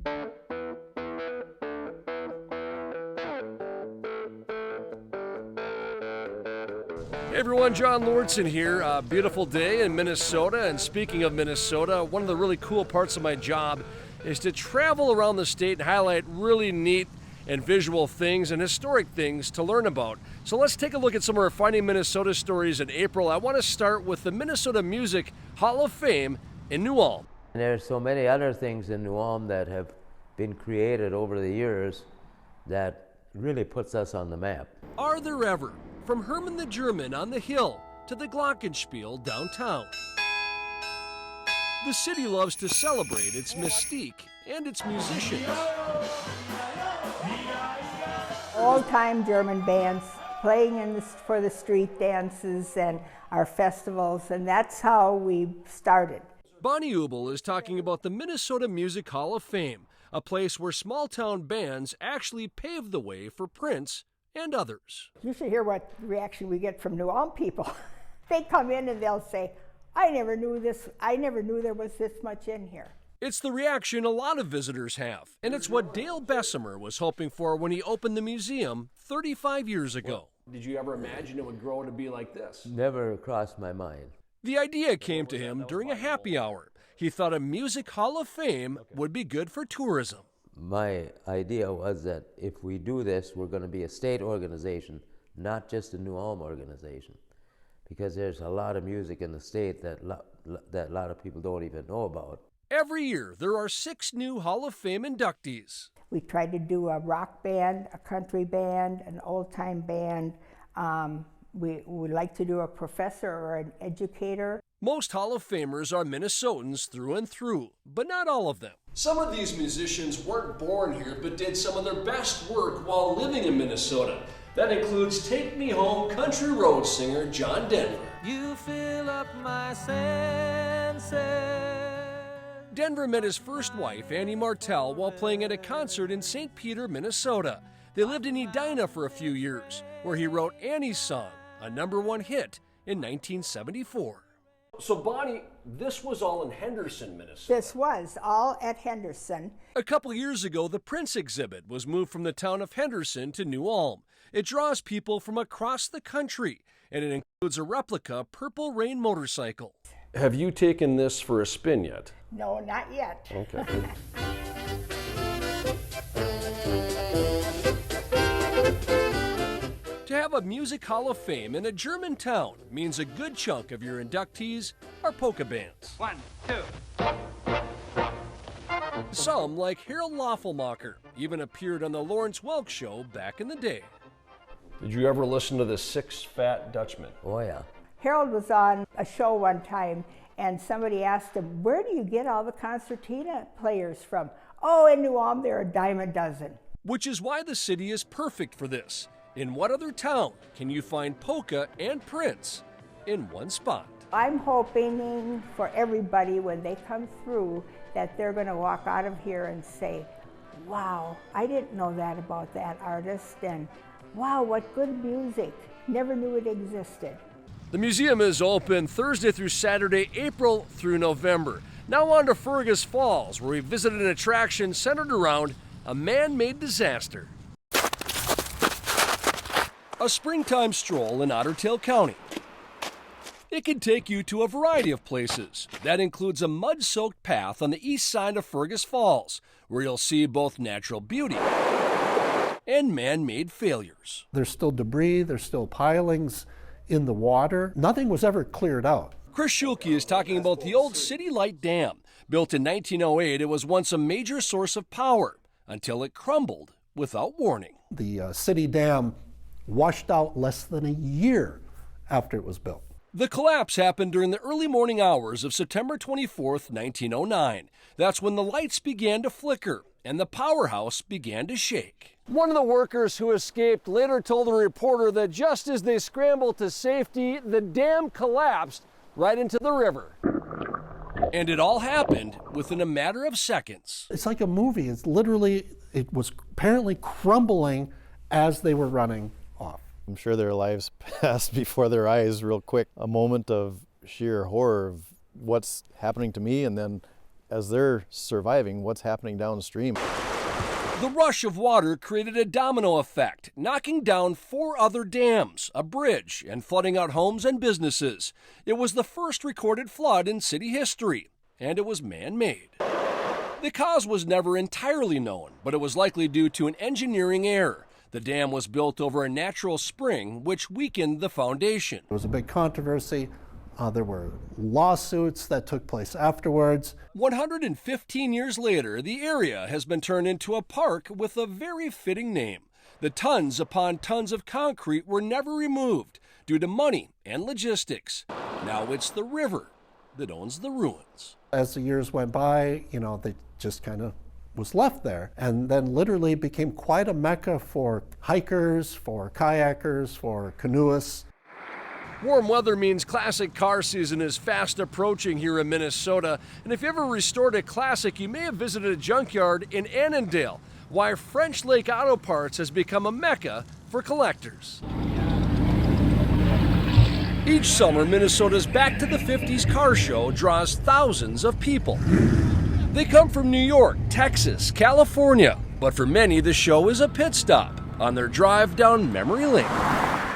Hey everyone, John Lauritsen here. A beautiful day in Minnesota, and speaking of Minnesota, one of the really cool parts of my job is to travel around the state and highlight really neat and visual things and historic things to learn about. So let's take a look at some of our Finding Minnesota stories in April. I want to start with the Minnesota Music Hall of Fame in New Ulm. And there's so many other things in New Ulm that have been created over the years that really puts us on the map. Are there ever? From Herman the German on the hill to the Glockenspiel downtown. The city loves to celebrate its mystique and its musicians. Old-time German bands playing for the street dances and our festivals, and that's how we started. Bonnie Ubel is talking about the Minnesota Music Hall of Fame, a place where small-town bands actually paved the way for Prince and others. You should hear what reaction we get from New Ulm people. They come in and they'll say, I never knew there was this much in here. It's the reaction a lot of visitors have, and it's what Dale Bessemer was hoping for when he opened the museum 35 years ago. Did you ever imagine it would grow to be like this? Never crossed my mind. The idea came to him during a happy hour. He thought a Music Hall of Fame would be good for tourism. My idea was that if we do this, we're going to be a state organization, not just a New Ulm organization, because there's a lot of music in the state that a lot of people don't even know about. Every year, there are 6 new Hall of Fame inductees. We tried to do a rock band, a country band, an old-time band. We like to do a professor or an educator. Most Hall of Famers are Minnesotans through and through, but not all of them. Some of these musicians weren't born here, but did some of their best work while living in Minnesota. That includes Take Me Home country road singer John Denver. You fill up my senses. Denver met his first wife, Annie Martell, while playing at a concert in St. Peter, Minnesota. They lived in Edina for a few years, where he wrote Annie's Song, a #1 hit in 1974. So Bonnie, this was all in Henderson, Minnesota. This was all at Henderson. A couple years ago, the Prince exhibit was moved from the town of Henderson to New Ulm. It draws people from across the country, and it includes a replica Purple Rain motorcycle. Have you taken this for a spin yet? No, not yet. Okay. To have a Music Hall of Fame in a German town means a good chunk of your inductees are polka bands. 1, 2. Some, like Harold Loffelmacher, even appeared on the Lawrence Welk Show back in the day. Did you ever listen to the 6 Fat Dutchmen? Oh yeah. Harold was on a show one time, and somebody asked him, where do you get all the concertina players from? Oh, in New Ulm, there are a dime a dozen. Which is why the city is perfect for this. In what other town can you find polka and Prince in one spot? I'm hoping for everybody when they come through that they're going to walk out of here and say, wow, I didn't know that about that artist, and wow, what good music. Never knew it existed. The museum is open Thursday through Saturday, April through November. Now on to Fergus Falls, where we visited an attraction centered around a man-made disaster. A springtime stroll in Otter Tail County. It can take you to a variety of places. That includes a mud-soaked path on the east side of Fergus Falls, where you'll see both natural beauty and man-made failures. There's still debris, there's still pilings in the water. Nothing was ever cleared out. Chris Schulke is talking about the old City Light Dam. Built in 1908, it was once a major source of power until it crumbled without warning. The city dam washed out less than a year after it was built. The collapse happened during the early morning hours of September 24th, 1909. That's when the lights began to flicker and the powerhouse began to shake. One of the workers who escaped later told the reporter that just as they scrambled to safety, the dam collapsed right into the river. And it all happened within a matter of seconds. It's like a movie. It's literally, it was apparently crumbling as they were running off. I'm sure their lives passed before their eyes real quick. A moment of sheer horror of what's happening to me, and then as they're surviving, what's happening downstream. The rush of water created a domino effect, knocking down 4 other dams, a bridge, and flooding out homes and businesses. It was the first recorded flood in city history, and it was man-made. The cause was never entirely known, but it was likely due to an engineering error. The dam was built over a natural spring, which weakened the foundation. It was a big controversy. There were lawsuits that took place afterwards. 115 years later, the area has been turned into a park with a very fitting name. The tons upon tons of concrete were never removed due to money and logistics. Now it's the river that owns the ruins. As the years went by, they just kind of was left there, and then literally became quite a mecca for hikers, for kayakers, for canoeists. Warm weather means classic car season is fast approaching here in Minnesota, and if you ever restored a classic, you may have visited a junkyard in Annandale, why French Lake Auto Parts has become a mecca for collectors. Each summer, Minnesota's Back to the 50s car show draws thousands of people. They come from New York, Texas, California, but for many, the show is a pit stop on their drive down memory lane.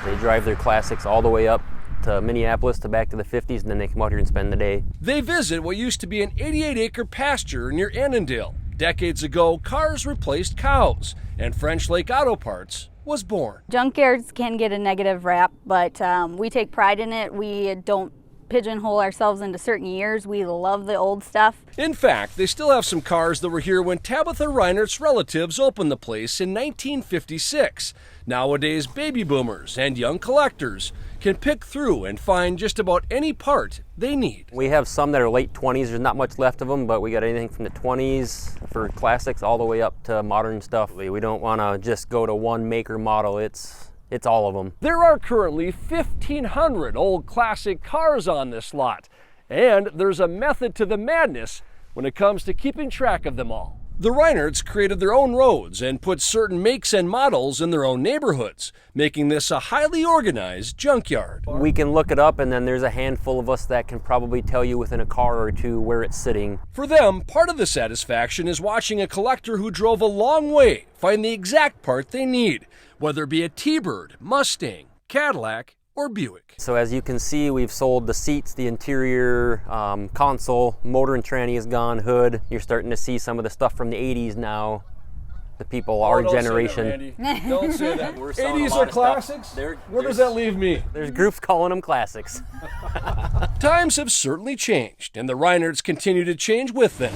They drive their classics all the way up to Minneapolis to Back to the 50s, and then they come out here and spend the day. They visit what used to be an 88-acre pasture near Annandale. Decades ago, cars replaced cows, and French Lake Auto Parts was born. Junkyards can get a negative rap, but we take pride in it. We don't pigeonhole ourselves into certain years. We love the old stuff. In fact, they still have some cars that were here when Tabitha Reinert's relatives opened the place in 1956. Nowadays, baby boomers and young collectors can pick through and find just about any part they need. We have some that are late 20s. There's not much left of them, but we got anything from the 20s for classics all the way up to modern stuff. We don't want to just go to one maker model. It's all of them. There are currently 1,500 old classic cars on this lot, and there's a method to the madness when it comes to keeping track of them all. The Reinerts created their own roads and put certain makes and models in their own neighborhoods, making this a highly organized junkyard. We can look it up, and then there's a handful of us that can probably tell you within a car or two where it's sitting. For them, part of the satisfaction is watching a collector who drove a long way find the exact part they need, whether it be a T-Bird, Mustang, Cadillac, or Buick. So as you can see, we've sold the seats, the interior, console, motor and tranny is gone, hood. You're starting to see some of the stuff from the 80s now. The people, our generation. Don't say that. 80s are classics? Where does that leave me? There's groups calling them classics. Times have certainly changed, and the Reinerts continue to change with them.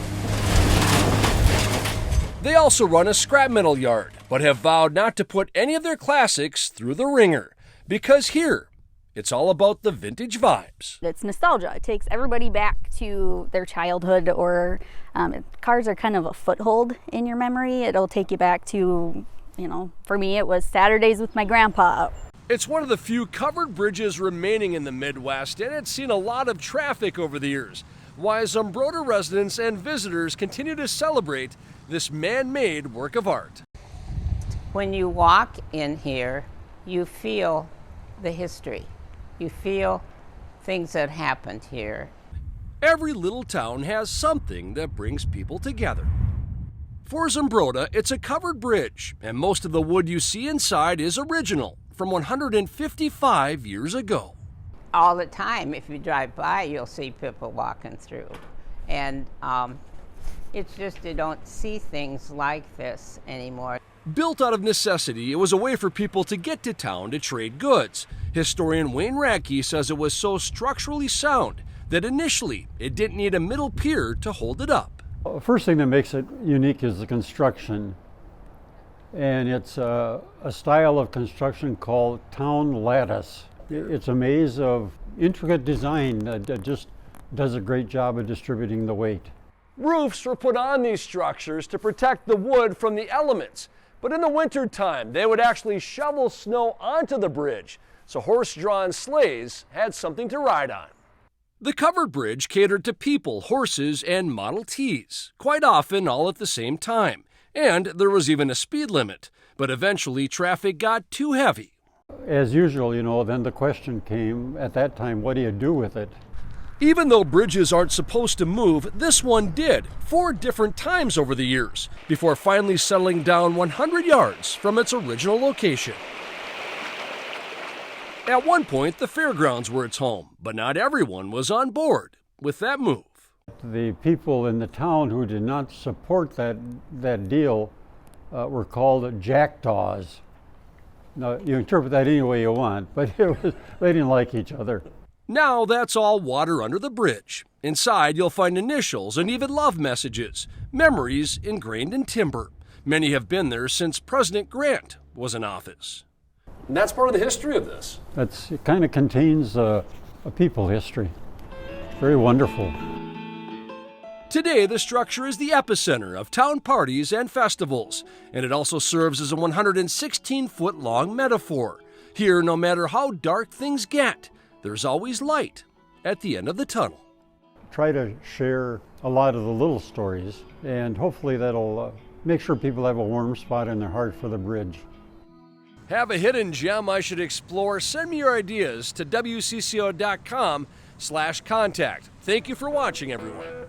They also run a scrap metal yard, but have vowed not to put any of their classics through the ringer, because here, it's all about the vintage vibes. It's nostalgia. It takes everybody back to their childhood, or cars are kind of a foothold in your memory. It'll take you back to, for me it was Saturdays with my grandpa. It's one of the few covered bridges remaining in the Midwest, and it's seen a lot of traffic over the years. Why Zumbrota residents and visitors continue to celebrate this man-made work of art. When you walk in here, you feel the history. You feel things that happened here. Every little town has something that brings people together. For Zumbrota, it's a covered bridge, and most of the wood you see inside is original, from 155 years ago. All the time, if you drive by, you'll see people walking through. And it's just you don't see things like this anymore. Built out of necessity, it was a way for people to get to town to trade goods. Historian Wayne Radke says it was so structurally sound that initially it didn't need a middle pier to hold it up. The first thing that makes it unique is the construction. And it's a style of construction called town lattice. It's a maze of intricate design that just does a great job of distributing the weight. Roofs were put on these structures to protect the wood from the elements. But in the wintertime, they would actually shovel snow onto the bridge, so horse-drawn sleighs had something to ride on. The covered bridge catered to people, horses, and Model Ts, quite often all at the same time. And there was even a speed limit, but eventually traffic got too heavy. As usual, then the question came at that time, what do you do with it? Even though bridges aren't supposed to move, this one did 4 different times over the years, before finally settling down 100 yards from its original location. At one point, the fairgrounds were its home, but not everyone was on board with that move. The people in the town who did not support that deal were called jackdaws. Now, you interpret that any way you want, but they didn't like each other. Now that's all water under the bridge. Inside, you'll find initials and even love messages, memories ingrained in timber. Many have been there since President Grant was in office. And that's part of the history of this. It kind of contains a people history. Very wonderful. Today, the structure is the epicenter of town parties and festivals, and it also serves as a 116-foot-long metaphor. Here, no matter how dark things get, there's always light at the end of the tunnel. Try to share a lot of the little stories, and hopefully that'll make sure people have a warm spot in their heart for the bridge. Have a hidden gem I should explore? Send me your ideas to WCCO.com/contact. Thank you for watching, everyone.